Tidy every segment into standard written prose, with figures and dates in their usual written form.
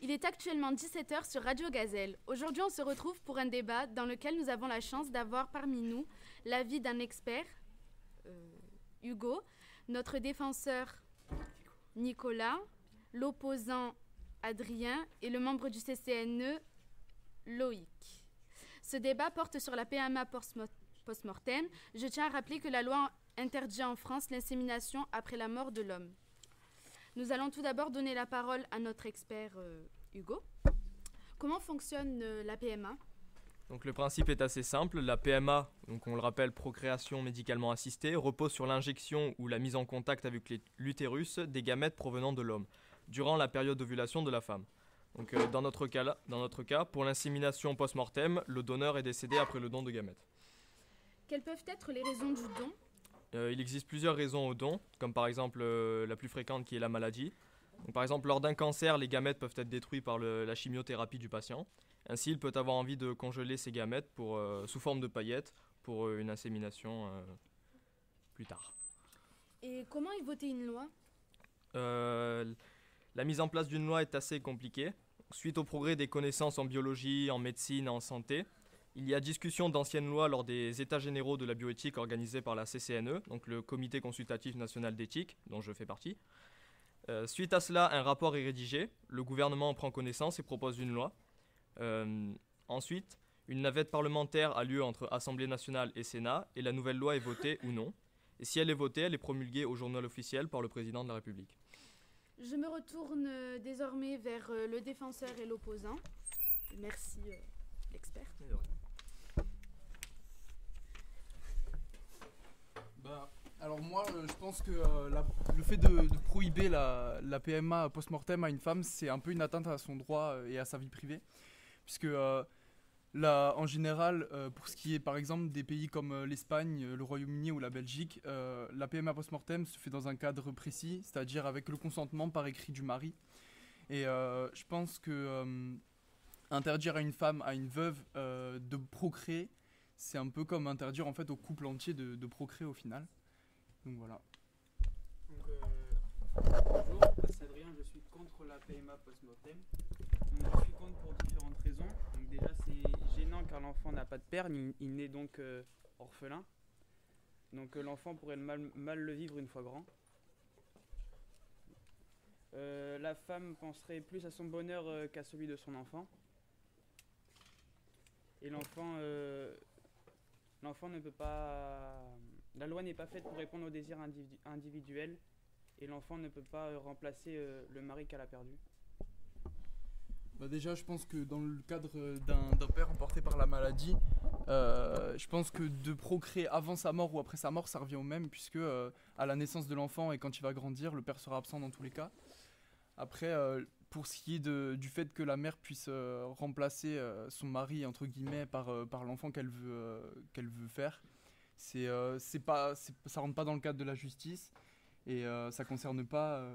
Il est actuellement 17h sur Radio Gazelle. Aujourd'hui, on se retrouve pour un débat dans lequel nous avons la chance d'avoir parmi nous l'avis d'un expert, Hugo, notre défenseur Nicolas, l'opposant Adrien et le membre du CCNE Loïc. Ce débat porte sur la PMA post-mortem. Je tiens à rappeler que la loi interdit en France l'insémination après la mort de l'homme. Nous allons tout d'abord donner la parole à notre expert Hugo. Comment fonctionne la PMA ? Donc le principe est assez simple. La PMA, donc on le rappelle, procréation médicalement assistée, repose sur l'injection ou la mise en contact avec l'utérus des gamètes provenant de l'homme, durant la période d'ovulation de la femme. Donc dans notre cas, pour l'insémination post-mortem, le donneur est décédé après le don de gamètes. Quelles peuvent être les raisons du don ? Il existe plusieurs raisons au don, comme par exemple la plus fréquente qui est la maladie. Donc, par exemple, lors d'un cancer, les gamètes peuvent être détruits par la chimiothérapie du patient. Ainsi, il peut avoir envie de congeler ses gamètes sous forme de paillettes pour une insémination plus tard. Et comment est votée une loi ? La mise en place d'une loi est assez compliquée. Suite au progrès des connaissances en biologie, en médecine et en santé, il y a discussion d'anciennes lois lors des états généraux de la bioéthique organisés par la CCNE, donc le Comité consultatif national d'éthique, dont je fais partie. Suite à cela, un rapport est rédigé, le gouvernement en prend connaissance et propose une loi. Ensuite, une navette parlementaire a lieu entre Assemblée nationale et Sénat, et la nouvelle loi est votée ou non. Et si elle est votée, elle est promulguée au journal officiel par le président de la République. Je me retourne désormais vers le défenseur et l'opposant. Merci, l'expert. Alors moi, je pense que le fait de prohiber la PMA post-mortem à une femme, c'est un peu une atteinte à son droit et à sa vie privée. Puisque en général, pour ce qui est par exemple des pays comme l'Espagne, le Royaume-Uni ou la Belgique, la PMA post-mortem se fait dans un cadre précis, c'est-à-dire avec le consentement par écrit du mari. Et je pense que interdire à une femme, à une veuve de procréer, c'est un peu comme interdire en fait au couple entier de procréer au final. Donc voilà. Bonjour, c'est Adrien, je suis contre la PMA post-mortem. Donc, je suis contre pour différentes raisons. Donc déjà c'est gênant car l'enfant n'a pas de père, il naît donc orphelin. Donc l'enfant pourrait mal le vivre une fois grand. La femme penserait plus à son bonheur qu'à celui de son enfant. Et l'enfant ne peut pas... La loi n'est pas faite pour répondre aux désirs individuels et l'enfant ne peut pas remplacer le mari qu'elle a perdu. Déjà, je pense que dans le cadre d'un père emporté par la maladie, je pense que de procréer avant sa mort ou après sa mort, ça revient au même, puisque à la naissance de l'enfant et quand il va grandir, le père sera absent dans tous les cas. Après, pour ce qui est du fait que la mère puisse remplacer son mari entre guillemets par l'enfant qu'elle veut faire, ça rentre pas dans le cadre de la justice et ça concerne pas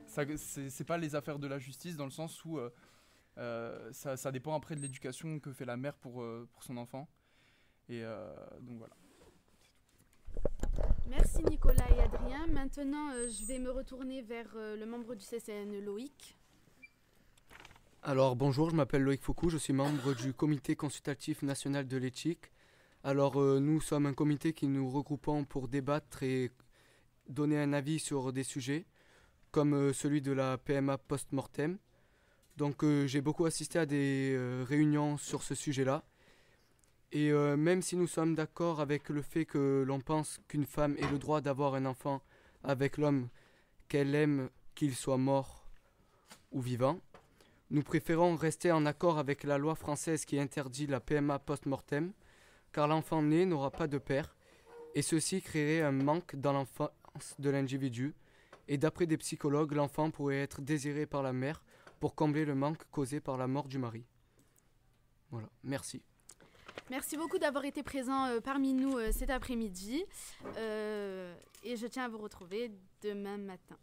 c'est pas les affaires de la justice dans le sens où ça dépend après de l'éducation que fait la mère pour son enfant et donc voilà. Merci Nicolas et Adrien. Maintenant, je vais me retourner vers le membre du CCN Loïc. Alors bonjour, je m'appelle Loïc Foucault, je suis membre du Comité consultatif national de l'éthique. Alors nous sommes un comité qui nous regroupons pour débattre et donner un avis sur des sujets, comme celui de la PMA post-mortem. Donc j'ai beaucoup assisté à des réunions sur ce sujet-là. Et même si nous sommes d'accord avec le fait que l'on pense qu'une femme ait le droit d'avoir un enfant avec l'homme qu'elle aime, qu'il soit mort ou vivant, nous préférons rester en accord avec la loi française qui interdit la PMA post-mortem, car l'enfant né n'aura pas de père, et ceci créerait un manque dans l'enfance de l'individu, et d'après des psychologues, l'enfant pourrait être désiré par la mère pour combler le manque causé par la mort du mari. Voilà, merci. Merci beaucoup d'avoir été présent parmi nous cet après-midi, et je tiens à vous retrouver demain matin.